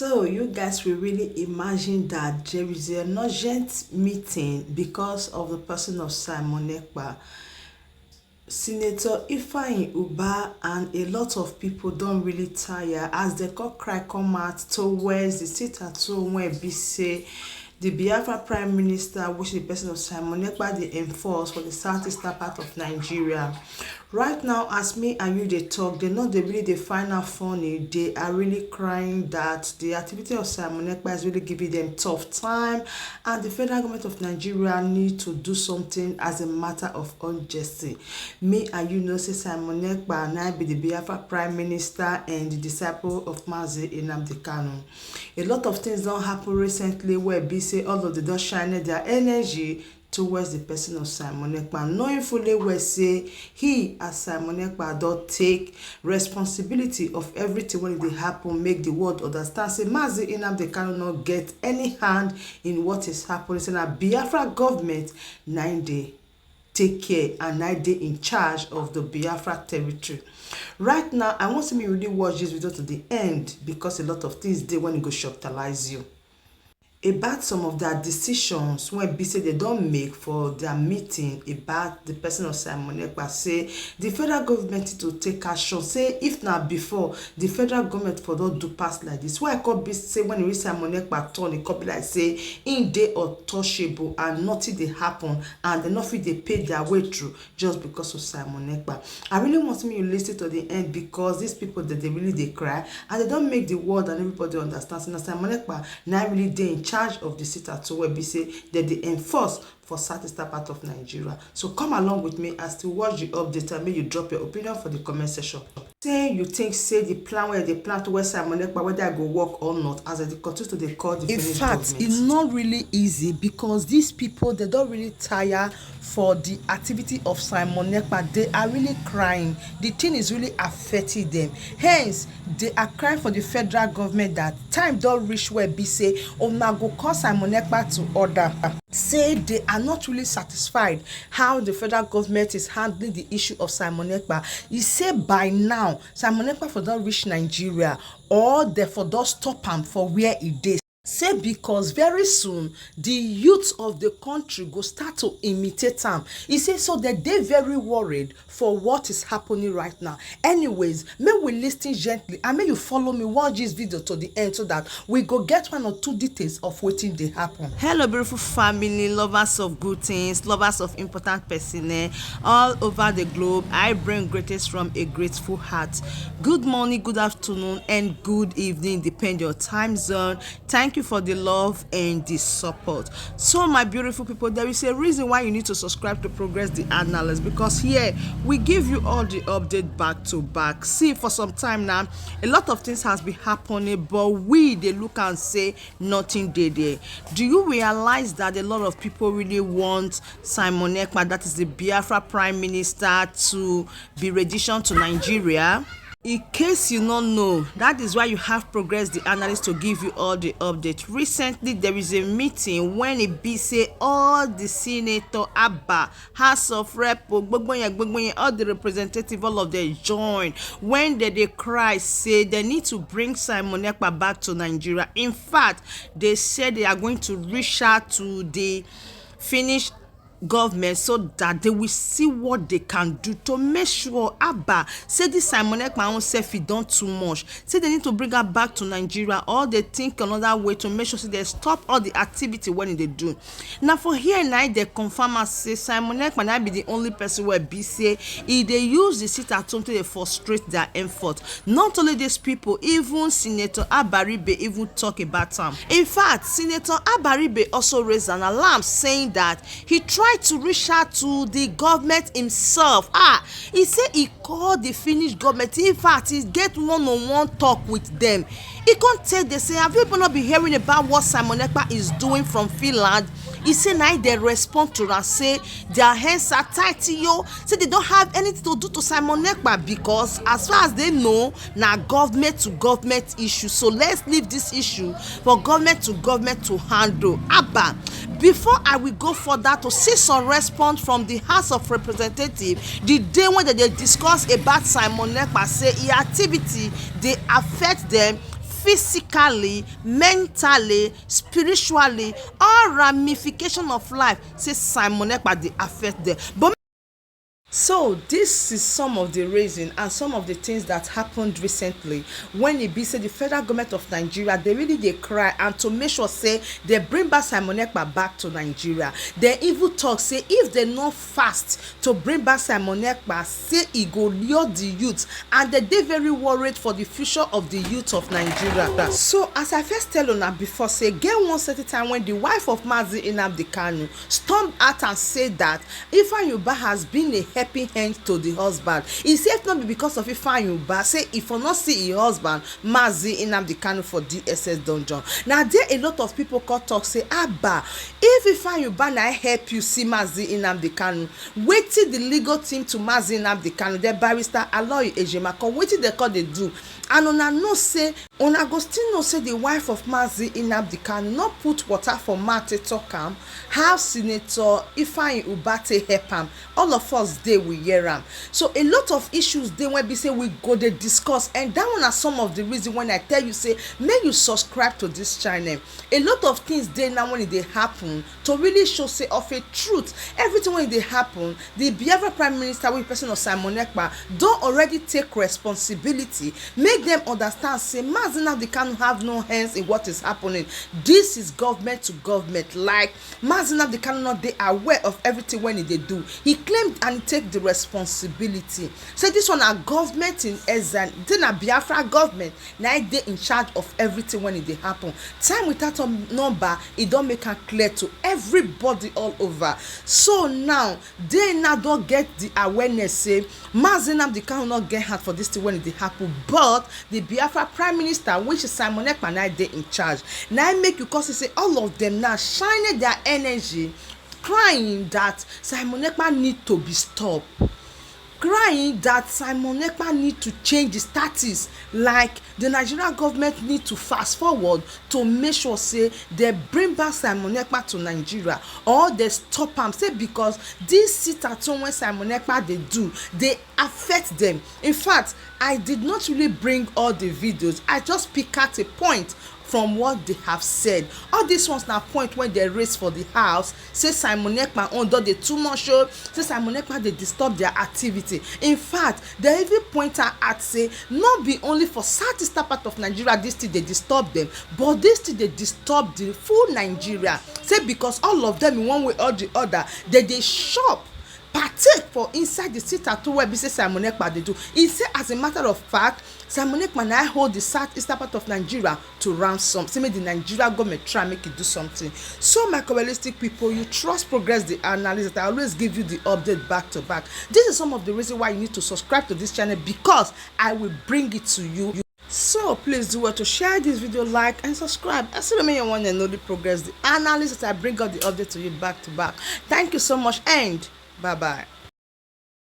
So you guys will really imagine that there is an urgent meeting because of the person of Simon Ekpa. Senator Ifeanyi UBAH and a lot of people don't really tire as the cock cry come out towards the sit at home where be say the Biafra Prime Minister, which is the person of Simon Ekpa, they enforce for the southeastern part of Nigeria. Right now, as me and you they talk, they know they really they find out funny. They are really crying that the activity of Simon Ekpa is really giving them tough time, and the federal government of Nigeria need to do something as a matter of urgency. Me and you know say Simon Ekpa and I be the Biafra Prime Minister and the disciple of Mazi Nnamdi Kanu. A lot of things don't happen recently where be say all of them don't shine their energy towards the person of Simon Ekpa, knowing fully well say he as Simon Ekpa don't take responsibility of everything when it happen, make the world understand say Mazi Nnamdi Kanu not get any hand in what is happening. Say na Biafra government 9 day take care and 9 day in charge of the Biafra territory. Right now, I want to me really watch this video to the end because a lot of things they when it go shocktalize you about some of their decisions when be say they don't make for their meeting about the person of Simon Ekpa. Say the federal government to take action. Say if not before the federal government for don't do pass like this. Why I could be say when you reach Simon Ekpa turn, it could be like say in they untouchable and nothing they happen and they nothing they pay their way through just because of Simon Ekpa. I really want me to listen to the end because these people that they really they cry and they don't make the world and everybody understand. So now Simon Ekpa now really they in charge of the sit at where be say that they enforce for southeastern part of Nigeria. So come along with me as to watch the update and make you drop your opinion for the comment section. Say you think say the plan where they plan to where Simon Ekpa whether I go work or not as they continue to they call the Finnish government. In fact, it's not really easy because these people they don't really tire for the activity of Simon Ekpa. They are really crying. The thing is really affecting them. Hence, they are crying for the federal government that time don't reach where be say oh now go call Simon Ekpa to order. Say they are not really satisfied how the federal government is handling the issue of Simon Ekpa. He say by now Simon Ekpa for don't reach Nigeria or therefore don't stop him for where it is. Say because very soon the youth of the country go start to imitate him. He say so that they very worried for what is happening right now. Anyways, may we listen gently and may you follow me watch this video to the end so that we go get 1 or 2 details of what they happen. Hello beautiful family, lovers of good things, lovers of important personnel all over the globe. I bring greetings from a grateful heart. Good morning, good afternoon and good evening depend your time zone. Thank you for the love and the support. So my beautiful people, there is a reason why you need to subscribe to Progress the Analyst, because here we give you all the update back to back. See, for some time now a lot of things has been happening, but we they look and say nothing did there. Do you realize that a lot of people really want Simon Ekpa, that is the Biafra Prime Minister, to be renditioned to Nigeria? In case you don't know, that is why you have Progress the Analyst to give you all the updates. Recently, there is a meeting when it be say all the senator, Abba, House of Rep, all the representative, all of them join. When they cry, say they need to bring Simon Ekpa back to Nigeria. In fact, they said they are going to reach out to the Finnish government so that they will see what they can do to make sure Abba say this Simon Ekpa own self he done too much. Say they need to bring her back to Nigeria or they think another way to make sure they stop all the activity when they do. Now for here now they confirm and say Simon Ekpa now be the only person where be say if they use the sit at home to they frustrate their effort. Not only these people, even Senator Abaribe even talk about them. In fact, Senator Abaribe also raised an alarm saying that he tried to reach out to the government himself. He said he called the Finnish government. In fact, he get one-on-one talk with them. He can't tell they say, have you people not been hearing about what Simon Ekpa is doing from Finland? He said now they respond to and say their hands are tight, yo. Say they don't have anything to do to Simon Ekpa because as far as they know, now government to government issue. So let's leave this issue for government to handle. Abba, before I will go further to see some response from the House of Representatives, the day when they discuss about Simon Ekpa, say his activity they affect them physically, mentally, spiritually, all ramification of life say Simon Ekpa dey affect them. But so this is some of the reason and some of the things that happened recently when e be say the federal government of Nigeria they really dey cry and to make sure say they bring back Simon Ekpa back to Nigeria. They even talk say if they not fast to bring back Simon Ekpa, say e go lure the youth, and they dey very worried for the future of the youth of Nigeria. So as I first tell una before, say get one certain time when the wife of Mazi Nnamdi Kanu stormed out and said that Ifeanyi has been a helping hand to the husband. He said not be because of Ifeanyi, say if you not see his husband Mazi Nnamdi Kanu for DSS dungeon. Now there a lot of people call talk say Abba, if Ifeanyi na help you see Mazi Nnamdi Kanu, wait till the legal team to Mazi Nnamdi Kanu, the barrister Aloy Ejimako, wait till they call they do. And una know say una go still know say the wife of Mazi Nnamdi Kanu not put water for mouth to talk am how Senator Ifeanyi Ubah help am. All of us dey we hear am. So a lot of issues dey when be say we go dey discuss, and that one are some of the reason when I tell you say make you subscribe to this channel. A lot of things dey now when they happen to really show say of a truth. Everything when they happen, the Biafra Prime Minister with person of Simon Ekpa don already take responsibility. Make them understand say Mazi Nnamdi Kanu have no hands in what is happening. This is government to government. Like Mazi Nnamdi Kanu not dey aware of everything when they do. He claimed and take the responsibility. Say this one a government in exile, then a Biafra government. Now they in charge of everything when it happen. Time without a number, it don't make it clear to everybody all over. So now they now don't get the awareness. Say Mazi Nnamdi Kanu not get hard for this thing when it happen, but the Biafra Prime Minister, which is Simon Ekpa, now they in charge. Now make you cause say all of them now shining their energy, crying that Simon Ekpa need to be stopped, crying that Simon Ekpa need to change the status. Like the Nigerian government need to fast forward to make sure say they bring back Simon Ekpa to Nigeria or they stop am. Say because this sit-at-home when Simon Ekpa they do, they affect them. In fact, I did not really bring all the videos. I just pick out a point from what they have said. All these ones now point when they race for the house, say Simon Ekpa under the too much show, say Simon Ekpa they disturb their activity. In fact, they even point out at say not be only for southeastern part of Nigeria this thing they disturb them, but this thing they disturb the full Nigeria. Say because all of them in one way or the other they shop partake for inside the sit-at-home where be say Simon Ekpa they do. He say as a matter of fact, Simon Ekpa now hold the southeastern part of Nigeria to ransom. Say make the Nigeria government try make it do something. So my realistic people, you trust progress the analysis that I always give you the update back to back. This is some of the reason why you need to subscribe to this channel, because I will bring it to you. So please do well to share this video, like and subscribe. I still remain your one and only progress the analysis that I bring out the update to you back to back. Thank you so much and bye bye.